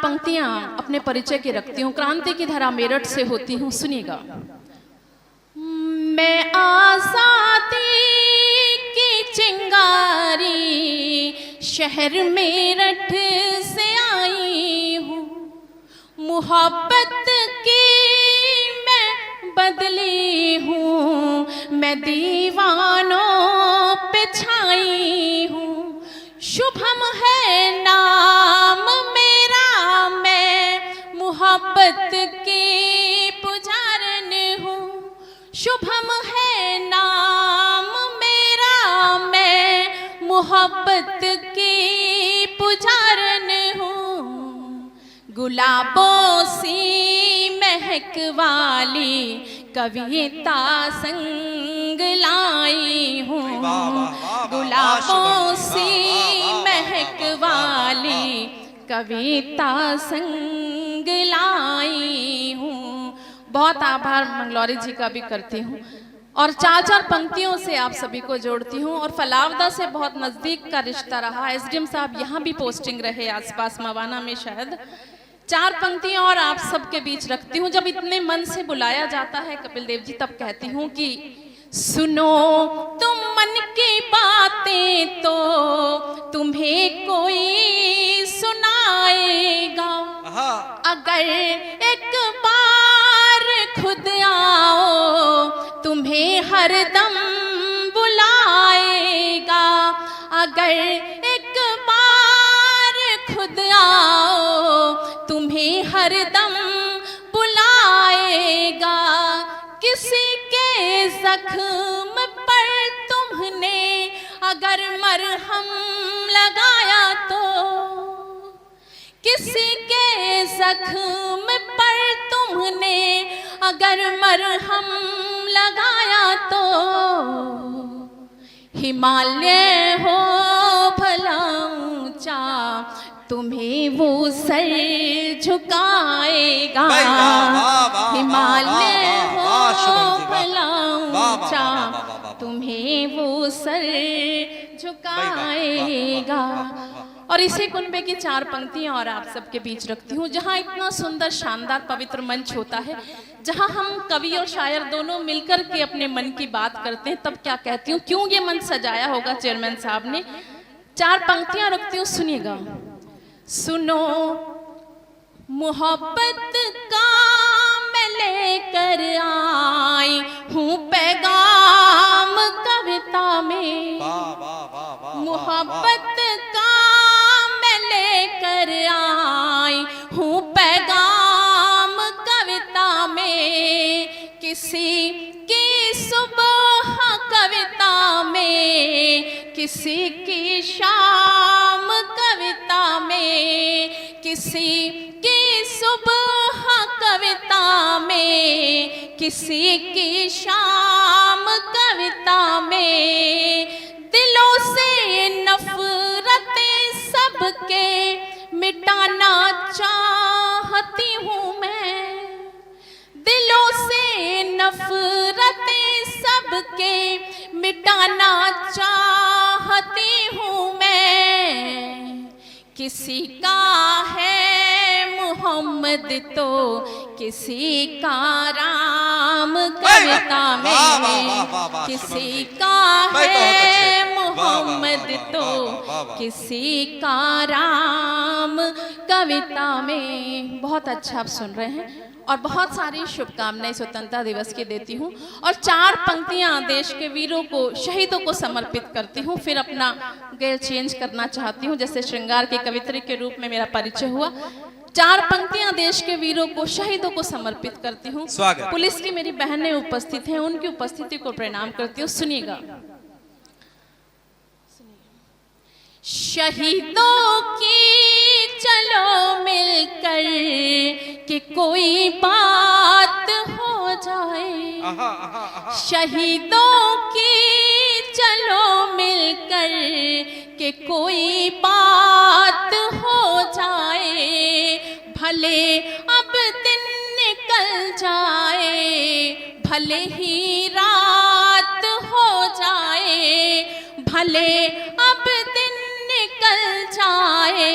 पंक्तियां अपने परिचय की रखती हूँ। क्रांति की धारा मेरठ से होती हूँ, सुनिएगा। मैं आज़ादी की चिंगारी शहर मेरठ से आई हूँ, मोहब्बत की मैं बदली हूँ, मैं दीवानों पे छाई हूँ। शुभम है नाम मेरा, मैं मोहब्बत की पुजारन हूँ। शुभम है नाम मेरा, मैं मोहब्बत की पुजारन हूँ। गुलाबों सी महक वाली कविता संग लाई हूँ, गुलाबों सी महक वाली कविता संग लाई हूँ। बहुत आभार मंगलौरी जी का भी करती हूँ और चार चार पंक्तियों से आप सभी को जोड़ती हूँ। और फलावदा से बहुत नज़दीक का रिश्ता रहा। एसडीएम साहब यहाँ भी पोस्टिंग रहे आसपास मवाना में, शायद चार पंक्तियां और आप सबके बीच रखती हूँ। जब इतने मन से बुलाया जाता है कपिल देव जी, तब कहती हूँ कि सुनो तुम मन की बातें तो तुम्हें कोई सुनाएगा, अगर एक बार खुद आओ तुम्हें हरदम बुलाएगा, अगर एक बार खुद आओ तुम्हें हरदम बुलाएगा। किसी के जख्म पर तुमने अगर मरहम लगाया तो, किसी के जख्म पर तुमने अगर मरहम लगाया तो, हिमालय हो भला ऊंचा तुम्हें वो सर झुकाएगा, हिमालय हो भला ऊंचा तुम्हें वो सर झुकाएगा। और इसी कुनबे की चार पंक्तियां और आप सबके बीच रखती हूँ। जहाँ इतना सुंदर शानदार पवित्र मंच होता है, जहाँ हम कवि और शायर दोनों मिलकर के अपने मन की बात करते हैं, तब क्या कहती हूँ, क्यों ये मंच सजाया होगा चेयरमैन साहब ने। चार पंक्तियां रखती हूँ, सुनिएगा। सुनो मोहब्बत का मैं लेकर आई हूँ पैगाम कविता में, मोहब्बत का मैं लेकर आई हूँ पैगाम कविता में। किसी की सुबह कविता में, किसी की शाम कविता में, किसी की सुबह कविता में, किसी की शाम कविता में। दिलों से नफरतें सबके मिटाना चाहती हूँ मैं, दिलों से नफरतें सबके मिटाना चाहती हूँ मैं। किसी का है मोहम्मद तो किसी का राम कविता में, किसी का है मोहम्मद तो किसी का राम कविता में। बहुत अच्छा आप सुन रहे हैं और बहुत सारी शुभकामनाएं स्वतंत्रता दिवस की देती हूँ। और चार पंक्तियां देश के वीरों को, शहीदों को समर्पित करती हूँ। फिर अपना गेयर चेंज करना चाहती हूँ, जैसे श्रृंगार के कवित्री के रूप में मेरा परिचय हुआ। चार पंक्तियां देश के वीरों को, शहीदों को समर्पित करती हूँ। पुलिस की मेरी बहनें उपस्थित हैं, उनकी उपस्थिति को प्रणाम करती हूँ। सुनिएगा। शहीदों की चलो मिलकर कि कोई बात हो जाए, शहीदों की चलो मिलकर कि कोई बात हो जाए। भले अब दिन निकल जाए, भले ही रात हो जाए, भले अब दिन निकल जाए,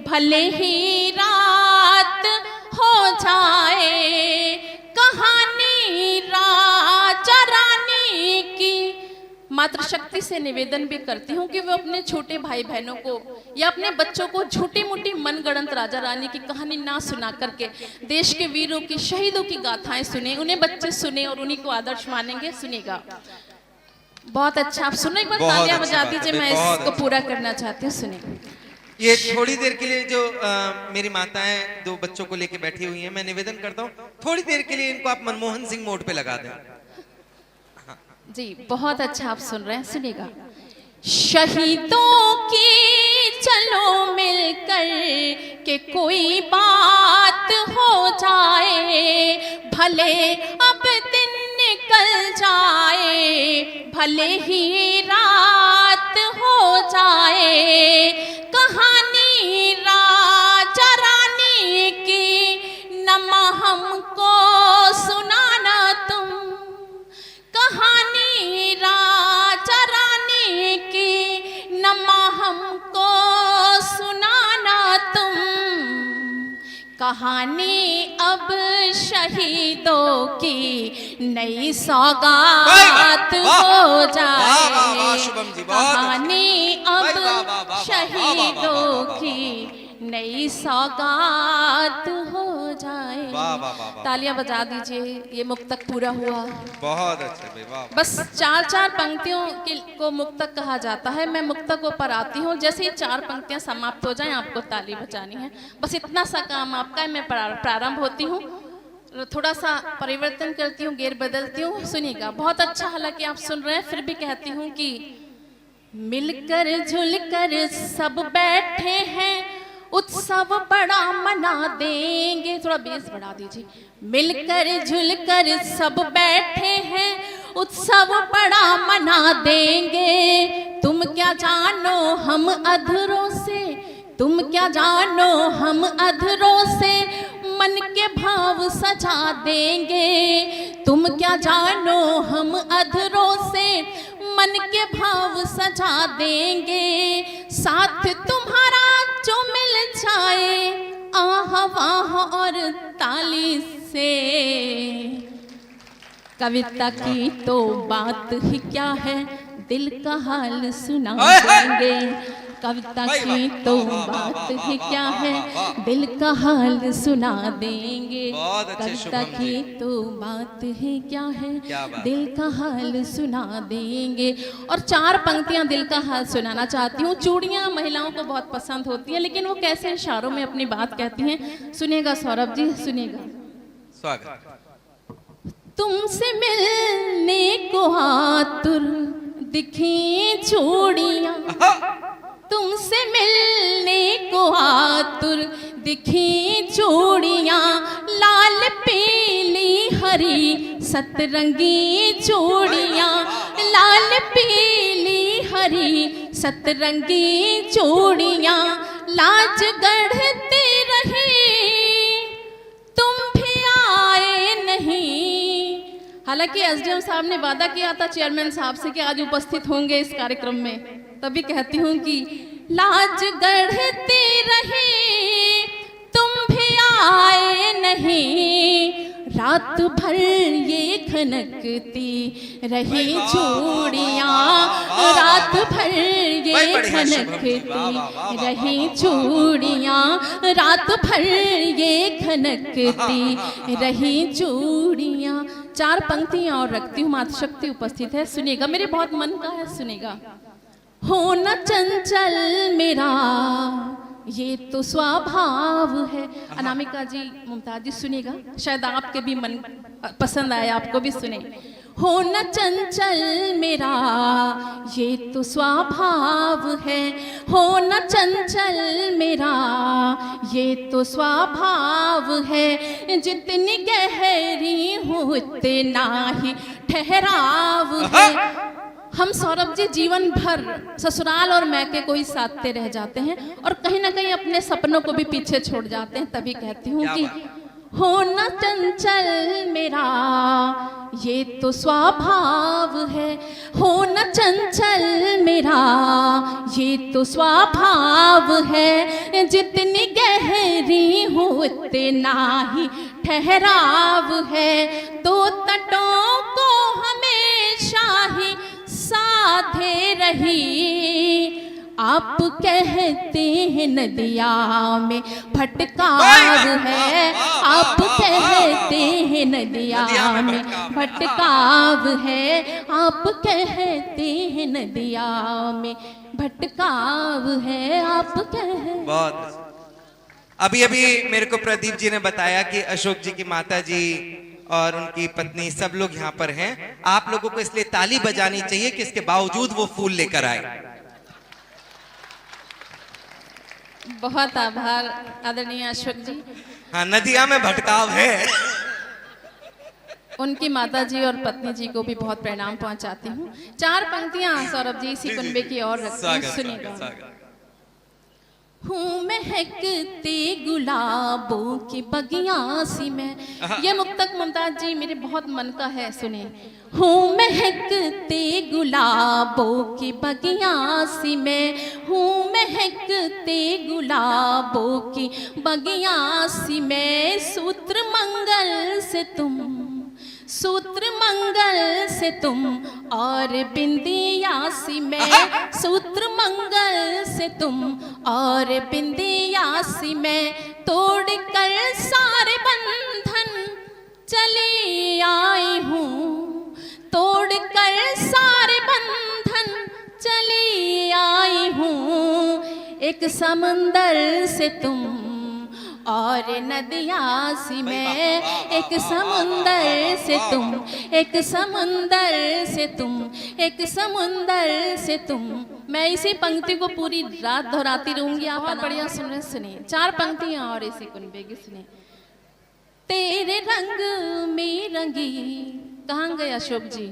भले ही रात मातृशक्ति से निवेदन भी करती हूँ कि वो अपने छोटे भाई बहनों को या अपने बच्चों को छोटी मोटी मनगढ़ंत राजा रानी की कहानी ना सुना करके देश के वीरों की, शहीदों की गाथाएं सुने, उन्हें बच्चे सुने और उन्हीं को आदर्श मानेंगे। सुनेगा, बहुत अच्छा। आप सुनो, एक बार तालियां बजा दीजिए, मैं इसको पूरा करना चाहती हूँ। सुने, ये थोड़ी देर के लिए जो मेरी माताएं दो बच्चों को लेके बैठी हुई हैं, मैं निवेदन करता हूँ थोड़ी देर के लिए इनको आप मनमोहन सिंह मोड पे लगा दें। जी, बहुत अच्छा आप सुन रहे हैं। सुनिएगा, शहीदों की चलो मिलकर के कोई बात हो जाए, भले अब दिन निकल जाए, भले ही रात हो जाए, कहानी राजा रानी की नमा हमको सुनाना तुम, कहानी राजा रानी की नमा हमको सुनाना तुम, कहानी अब शहीदों की नई सौगात हो जाए, कहानी अब शहीदों की नई सौगात हो जाए। तालियां बजा दीजिए, ये मुक्तक पूरा हुआ। बहुत अच्छे भाई, वाह। बस 4-4 पंक्तियों को मुक्तक कहा जाता है। मैं मुक्तक को पर आती हूँ, जैसे ही 4 पंक्तियां समाप्त हो जाएं आपको ताली बजानी है। बस इतना सा काम आपका है। मैं प्रारंभ होती हूँ, थोड़ा सा परिवर्तन करती हूँ, गेर बदलती हूँ। सुनिएगा, बहुत अच्छा। हालांकि आप सुन रहे हैं, फिर भी कहती हूँ कि मिलकर जुलकर सब बैठे हैं, उत्सव बड़ा मना देंगे। थोड़ा बेस बढ़ा दीजिए। मिलकर जुलकर सब बैठे हैं, उत्सव बड़ा मना देंगे, तुम क्या जानो हम अधरों से, तुम क्या जानो हम अधरों से मन के भाव सजा देंगे, तुम क्या जानो हम अधरों से मन के भाव सजा देंगे, साथ तुम्हारा जो मिल जाए आह वाह और ताली से, कविता की तो बात ही क्या है, दिल का हाल सुना देंगे, कविता की तो बात ही क्या है, दिल का हाल सुना देंगे, कविता की तो बात ही क्या है, दिल का हाल सुना देंगे। और 4 पंक्तियां दिल का हाल सुनाना चाहती हूँ। चूड़ियां महिलाओं को बहुत पसंद होती है, लेकिन वो कैसे इशारों में अपनी बात कहती हैं। सुनिएगा सौरभ जी, सुनिएगा। स्वागत। तुमसे मिलने को आतुर दिखी चूड़ियां, तुमसे मिलने को आतुर दिखी चूड़ियां, लाल पीली हरी सतरंगी चूड़ियां, लाल पीली हरी सतरंगी चूड़ियां, लाज गढ़ते रहे तुम भी आए नहीं। हालांकि एसडीएम साहब ने वादा किया था चेयरमैन साहब से कि आज उपस्थित होंगे इस कार्यक्रम में, तभी कहती हूँ कि लाज गढ़ते रहे तुम भी आए नहीं, रात भर ये खनकती रही चूड़ियाँ, रात भर ये खनकती रही चूड़ियाँ, रात भर ये खनकती रही चूड़ियाँ। 4 पंक्तियाँ और रखती हूँ, मातृशक्ति उपस्थित है। सुनिएगा, मेरे बहुत मन का है, सुनिएगा। हो न चंचल मेरा ये तो स्वभाव है। अनामिका जी, मुमताज जी, सुनिएगा, शायद आपके भी मन पसंद आए, आपको भी सुने। हो न चंचल मेरा ये तो स्वभाव है, हो न चंचल मेरा ये तो स्वभाव है, जितनी गहरी हो उतना ही ठहराव है। हम सौरभ जी जीवन भर ससुराल और मैके को ही साथते रह जाते हैं और कहीं ना कहीं अपने सपनों को भी पीछे छोड़ जाते हैं। तभी कहती हूँ कि हो न चंचल मेरा ये तो स्वभाव है, हो न चंचल मेरा ये तो स्वभाव है, जितनी गहरी हो उतना ही ठहराव है, दो तटों को हमेशा ही साथ राधे रही। आप कहते हैं नदिया में भटकाव है, आप कहते हैं नदिया में भटकाव है, आप कहते हैं नदिया में भटकाव है, आप कह। बहुत। अभी अभी मेरे को प्रदीप जी ने बताया कि अशोक जी की माता जी और उनकी पत्नी सब लोग यहाँ पर हैं। आप लोगों को इसलिए ताली बजानी चाहिए कि इसके बावजूद वो फूल लेकर आए। बहुत आभार आदरणीय अशोक जी। हाँ, नदिया में भटकाव है। उनकी माता जी और पत्नी जी को भी बहुत प्रणाम पहुंचाती हूँ। 4 पंक्तियां सौरभ जी इसी कुनबे की ओर रखती हूँ, सुनिएगा। हूँ महकते गुलाबों की बगियां सी मैं, ये मुक्तक मुमताज जी मेरे बहुत मन का है, सुने। हूँ महकते गुलाबों की बगियां सी मैं, हूँ महकते गुलाबों की बगियां सी मैं, सूत्र मंगल से तुम, सूत्र मंगल से तुम और बिंदिया सी मैं, सूत्र मंगल से तुम और बिंदिया सी मैं, तोड़ कर सारे बंधन चली आई हूँ, तोड़ कर सारे बंधन चली आई हूँ, एक समंदर से तुम और नदिया सी मैं, एक समुंदर से तुम, एक समुंदर से तुम, एक समुंदर से तुम। मैं इसी पंक्ति को पूरी रात दोहराती रहूंगी, आप बढ़िया सुन रहे, सुनिए। 4 पंक्तियां और इसी कुनबे की सुनिए। तेरे रंग में रंगी, कहाँ गए अशोक जी?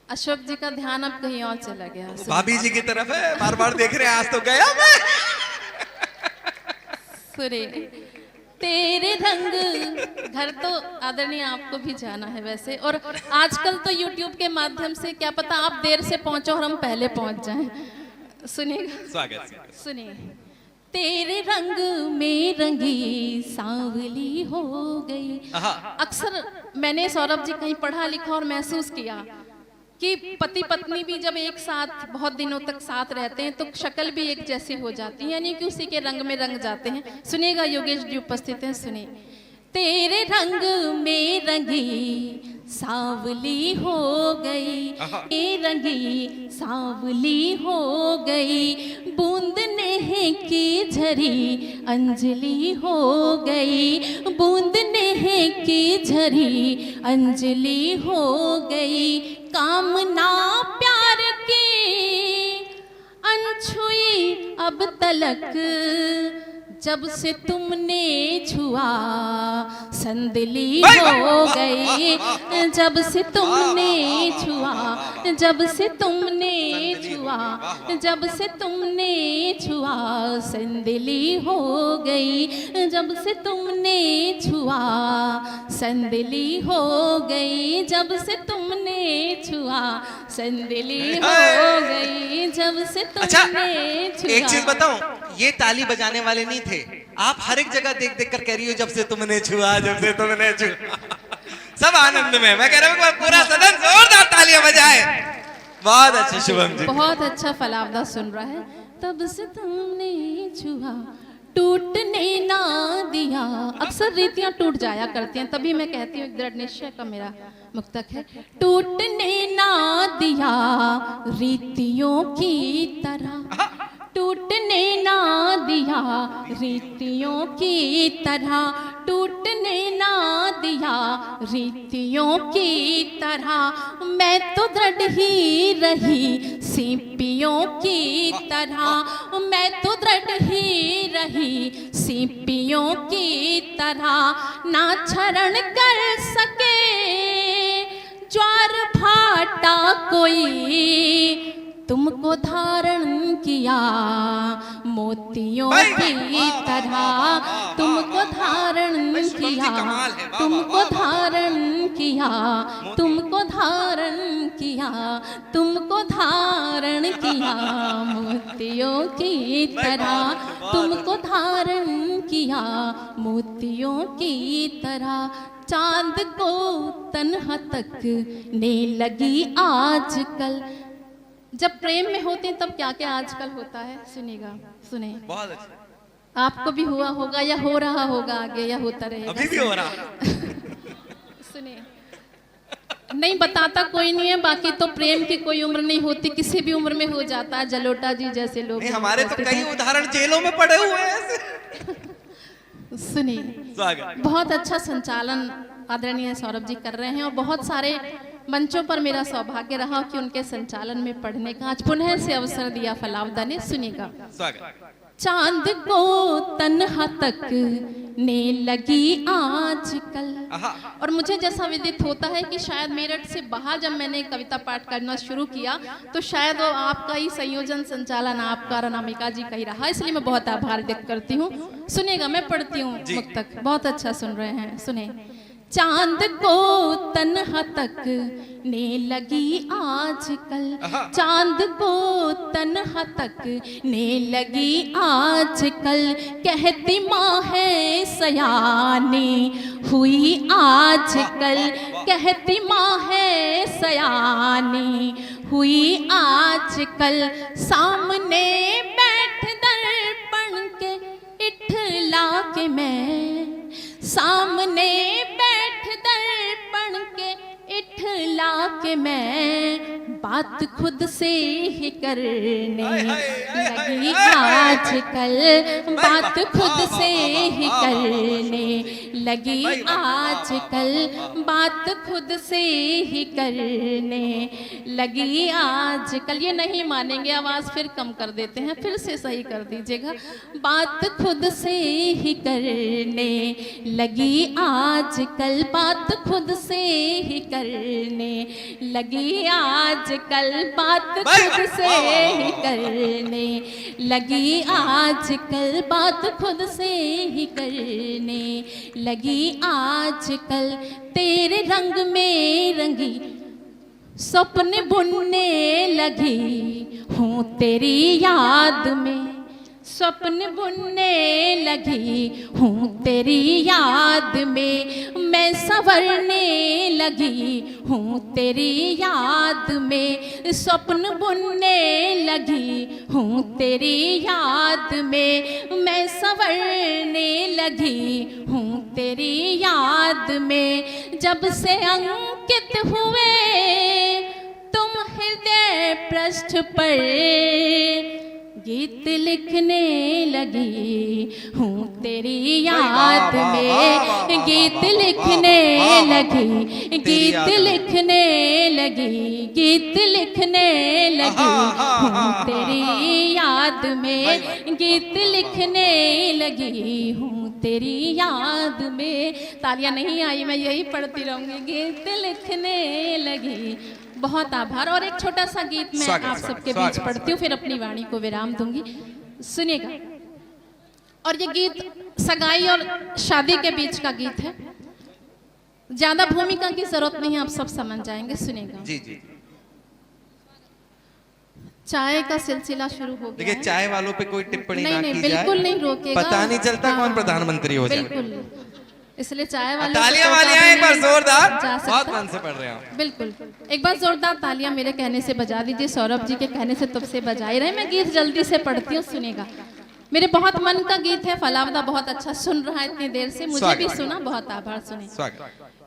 अशोक जी का ध्यान अब कहीं और चला गया। भाभी जी की तरफ है, बार बार देख रहे हैं, आज तो गया मैं। सुरे तेरे रंग, घर तो आदरणीय आपको भी जाना है वैसे, और आजकल तो YouTube के माध्यम से क्या पता आप देर से पहुंचो और हम पहले पहुंच जाएं। सुनिएगा, स्वागत, सुनिए। तेरे रंग में रंगी सांवली हो गई। अक्सर मैंने सौरभ जी कहीं पढ़ा लिखा और महसूस किया कि पति पत्नी भी जब एक साथ बहुत दिनों तक साथ रहते हैं तो शक्ल भी एक जैसी हो जाती है, यानी कि उसी के रंग में रंग जाते हैं। सुनिएगा, योगेश जी उपस्थित हैं, सुनिए। तेरे रंग में रंगी सांवली हो गई, ए रंगी सांवली हो गई, बूंद नेह की झरी अंजलि हो गई, बूंद नेह की झरी अंजलि हो गई, कामना प्यार की अनछुई अब तलक, जब से तुमने छुआ संदली हो गई, जब से तुमने छुआ, जब से तुमने छुआ, जब से तुमने छुआ संदली हो गई, जब से तुमने छुआ संदली हो गई, जब से तुमने छुआ संदली हो गई, जब से तुमने छुआ। एक चीज बताऊं, ये ताली बजाने वाले नहीं थे, आप हर एक जगह देख देख कर कह रही हो जब से तुमने छुआ, जब से तुमने छुआ। सब आनंद में, मैं कह रहा हूँ पूरा सदन जोरदार तालियां बजाए। बहुत अच्छा शुभम जी, बहुत अच्छा फलावदा सुन रहा है। तब से तुमने छुआ टूटने ना दिया, अक्सर रीतियां टूट जाया करती हैं, तभी मैं कहती हूँ दृढ़ निश्चय का मेरा मुक्तक है। टूटने ना दिया रीतियों की तरह, टूटने ना दिया रीतियों की तरह, टूटने ना दिया रीतियों की तरह, मैं तो दृढ़ ही रही सीपियों की तरह, मैं तो दृढ़ ही रही सीपियों की तरह, ना क्षरण कर सके ज्वार भाटा कोई, तुमको धारण किया मोतियों की तरह, तुमको धारण किया, तुमको धारण किया, तुमको धारण किया, तुमको धारण किया मोतियों की तरह, तुमको धारण किया मोतियों की तरह। चांद को तन्हा तक ने लगी आजकल, जब प्रेम में होते हैं तब क्या क्या आजकल होता है, सुनिएगा, सुने। बहुत अच्छा। आपको भी हुआ होगा या हो रहा होगा आगे या होता रहेगा। अभी भी हो रहा। सुनिए, नहीं बताता कोई नहीं है, बाकी तो प्रेम की कोई उम्र नहीं होती, किसी भी उम्र में हो जाता है। जलोटा जी जैसे लोग नहीं, हमारे तो कई उदाहरण जेलों में पड़े हुए हैं ऐसे। सुनिए, बहुत अच्छा संचालन आदरणीय सौरभ जी कर रहे हैं और बहुत सारे मंचों पर मेरा सौभाग्य रहा कि उनके संचालन में पढ़ने का आज पुनः से अवसर दिया फलावदा ने। सुनिएगा। चांद को तन्हा तक ने लगी आजकल। और मुझे जैसा विदित होता है कि शायद मेरठ से बाहर जब मैंने कविता पाठ करना शुरू किया तो शायद वो आपका ही संयोजन संचालन आपका अनामिका जी का ही रहा, इसलिए मैं बहुत आभार व्यक्त करती हूँ। सुनिएगा, मैं पढ़ती हूँ मुक्तक, बहुत अच्छा सुन रहे हैं। सुने। चांद को तन्हा तक ने लगी आजकल, चांद को तन्हा तक ने लगी आजकल, कहती माँ है सयानी हुई आजकल, कहती माँ है सयानी हुई आजकल, सामने बैठ दर्पण के इठला के मैं, सामने बैठ दर्पण के इठला के मैं, बात खुद से ही करने लगी आजकल, बात खुद से ही करने लगी आजकल, बात खुद से ही करने लगी आजकल। ये नहीं मानेंगे, आवाज फिर कम कर देते हैं, फिर से सही कर दीजिएगा। बात खुद से ही करने लगी आजकल, बात खुद से ही करने लगी आजकल, बात खुद से ही करने लगी आजकल, बात खुद से ही करने लगी आजकल, तेरे रंग में रंगी सपने बुनने लगी हूँ तेरी याद में, सपने बुनने लगी हूँ तेरी याद में, मैं संवरने लगी हूँ तेरी याद में, सपन बुनने लगी हूँ तेरी याद में, मैं संवरने लगी हूँ तेरी याद में, जब से अंकित हुए तुम हृदय पृष्ठ पर, गीत लिखने लगी हूँ तेरी याद में, गीत लिखने लगी, गीत लिखने लगी, गीत लिखने लगी हूँ तेरी याद में, गीत लिखने लगी हूँ तेरी याद में। तालियां नहीं आई, मैं यही पढ़ती रहूंगी, गीत लिखने लगी। बहुत आभार। और एक छोटा सा गीत मैं आप सबके बीच पढ़ती हूँ, फिर अपनी वाणी को विराम दूंगी, सुनिएगा। और ये गीत सगाई और शादी के बीच का गीत है, ज्यादा भूमिका की जरूरत नहीं, आप सब समझ जाएंगे, सुनिएगा। जी जी। चाय का सिलसिला शुरू हो गया। देखिए, चाय वालों पे कोई टिप्पणी ना की जाए, बिल्कुल नहीं रोकेगा, पता नहीं चलता कौन प्रधानमंत्री हो जाए, बिल्कुल। इसलिए चाय वाले तालियां वालियां एक बार जोरदार, बहुत मन से पढ़ रहे हैं। बिल्कुल, एक बार जोरदार तालियां मेरे कहने से बजा दीजिए, सौरभ जी के कहने से तब से बजाई रहे। मैं गीत जल्दी से पढ़ती हूँ, सुनेगा। मेरे बहुत मन का गीत है, फलावदा बहुत अच्छा सुन रहा है इतनी देर से, मुझे भी सुना, बहुत आभार। सुने।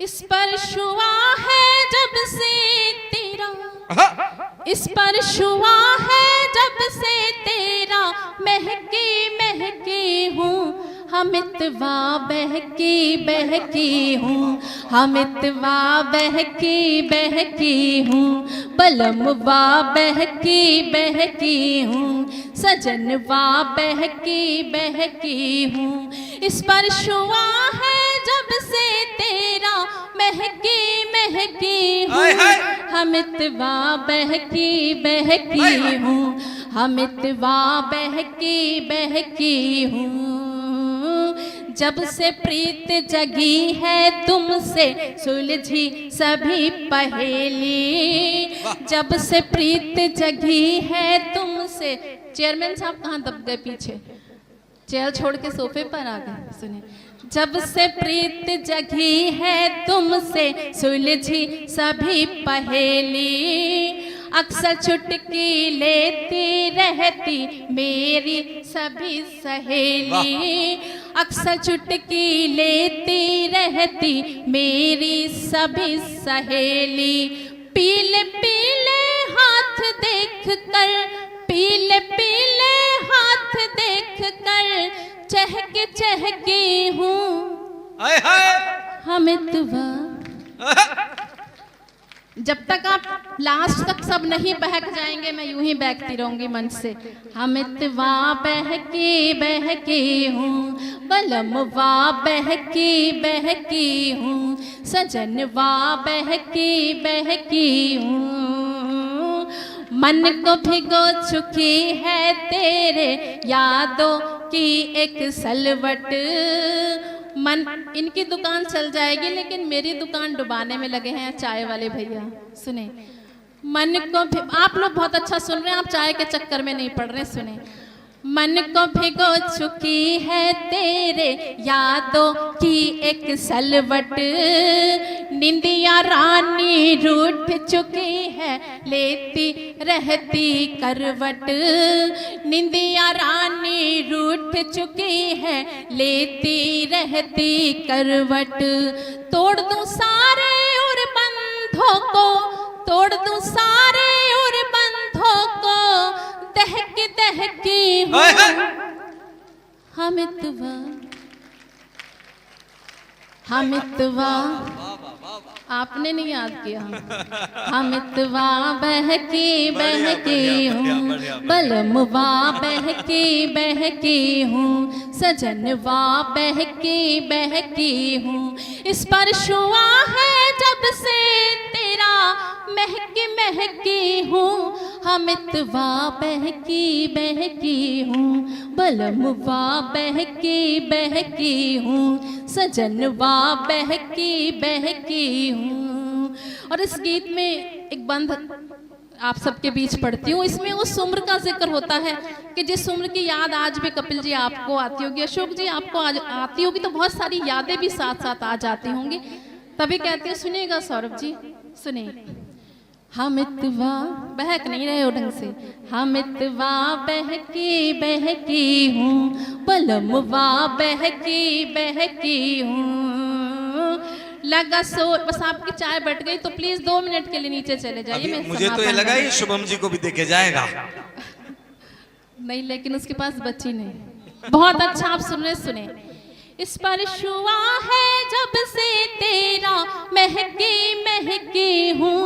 इस पर शुआ है जब से तेरा, इस पर शुआ है जब से तेरा, महकी महकी हूँ हमितवा बहकी बहकी हूँ, हमितवा बहकी बहकी हूँ, बलमवा बहकी बहकी हूँ, सजनवा बहकी बहकी हूँ। इस पर शुआ है जब से तेरा, महकी महकी हूँ, हमितवा बहकी बहकी हूँ, हमितवा बहकी बहकी हूँ। जब से प्रीत जगी है तुमसे सुलझी सभी पहेली, जब से प्रीत जगी है तुमसे। चेयरमैन साहब कहाँ दब गए पीछे, चेयर छोड़ के सोफे पर आ गए। सुने। जब से प्रीत जगी है तुमसे सुलझी सभी पहेली, अक्सर चुटकी लेती रहती मेरी सभी सहेली, अक्सर चुटकी लेती रहती मेरी सभी सहेली। पीले पीले हाथ देख कर, पीले पीले हाथ देख कर चहके हूँ हमितवा। जब तक आप लास्ट तक सब नहीं बहक जाएंगे मैं यूं ही बहकती रहूंगी मन से। हमितवा बहकी हूँ, बलमवा बहकी हूँ, सजनवा बहकी हूँ। मन को भिगो चुकी है तेरे यादों की एक सलवट। मन, इनकी दुकान चल जाएगी लेकिन मेरी दुकान डुबाने में लगे हैं चाय वाले भैया। सुने, मन को, आप लोग बहुत अच्छा सुन रहे हैं, आप चाय के चक्कर में नहीं पड़ रहे। सुने, मन को भिगो चुकी है तेरे यादों की एक सलवट, निंदिया रानी रूठ चुकी है लेती रहती करवट, निंदिया रानी रूठ चुकी है लेती रहती करवट। तोड़ दूं सारे और बंधों को, तोड़ दूं सारे और बंधों को, दहकी हूँ हमितवा। आपने नहीं याद किया। हमितवा बहकी हूँ, बलमवा बहकी हूँ, सजनवा बहकी हूँ। इस पर शुआ है जब से तेरा महकी हूँ, हमितवा बहकी हूँ, बलमवा बहकी हूँ, सजनवा बहकी हूँ। और इस गीत में एक बंद आप सबके बीच पढ़ती हूँ। इसमें उस उम्र का जिक्र होता है कि जिस उम्र की याद आज भी कपिल जी आपको आती होगी, अशोक जी आपको आती होगी, तो बहुत सारी यादें भी साथ साथ आ जाती होंगी। तभी कहती हूँ, सुनिएगा सौरभ जी, सुनिए। हमितवा, बहक नहीं रहे हो ढंग से। हमितवा बहकी हूँ, बलमवा बहकी हूँ। लगा सो, बस आपकी चाय बट गई तो प्लीज 2 मिनट के लिए नीचे चले जाइए। मुझे तो ये लगा ही शुभम जी को भी देखे जाएगा। नहीं, लेकिन उसके पास बच्ची नहीं। बहुत अच्छा, आप सुन रहे, सुने। इस पर शुआ है जब से तेरा महकी हूँ,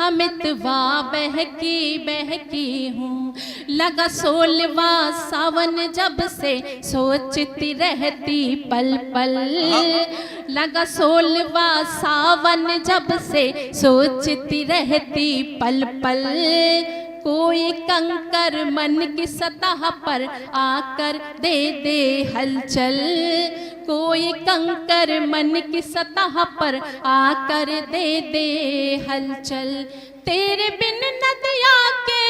हमितवा बहकी हूँ। लगा 16वां सावन जब से सोचती रहती पल पल, लगा 16वां सावन जब से सोचती रहती पल पल। कोई कंकर मन की सतह पर आकर दे हलचल, कोई कंकर मन की सतह पर आकर दे हलचल। तेरे बिन नदिया के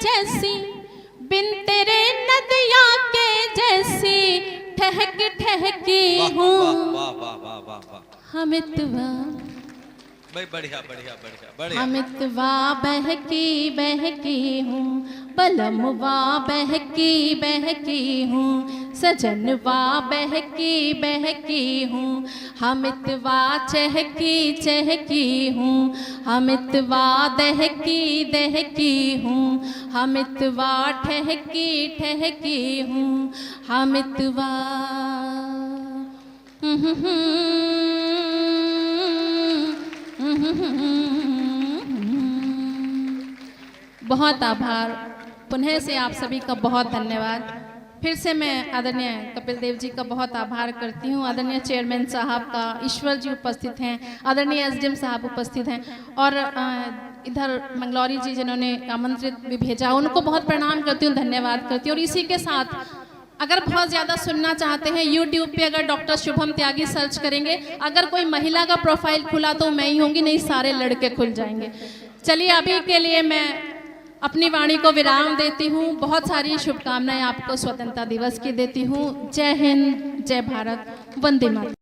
जैसी, बिन तेरे नदिया के जैसी ठहकी हूँ हमितवा। बढ़िया बढ़िया बढ़िया बढ़िया। हमितवा बहकी हूँ, बलमवा बहकी हूँ, सजनवा बहकी हूँ। हमितवा चहकी हूँ, हमितवा दहकी हूँ, हमितवा ठहकी हूँ, हमितवा। बहुत आभार, पुनः से आप सभी का बहुत धन्यवाद। फिर से मैं आदरणीय कपिल देव जी का बहुत आभार करती हूँ। आदरणीय चेयरमैन साहब का, ईश्वर जी उपस्थित हैं, आदरणीय एसडीएम साहब उपस्थित हैं, और इधर मंगलौरी जी जिन्होंने आमंत्रित भी भेजा, उनको बहुत प्रणाम करती हूँ, धन्यवाद करती हूँ। और इसी के साथ अगर बहुत ज़्यादा सुनना चाहते हैं, यूट्यूब पे अगर डॉक्टर शुभम त्यागी सर्च करेंगे, अगर कोई महिला का प्रोफाइल खुला तो मैं ही होंगी, नहीं सारे लड़के खुल जाएंगे। चलिए, अभी के लिए मैं अपनी वाणी को विराम देती हूँ। बहुत सारी शुभकामनाएं आपको स्वतंत्रता दिवस की देती हूँ। जय हिंद, जय भारत, वंदे मातरम।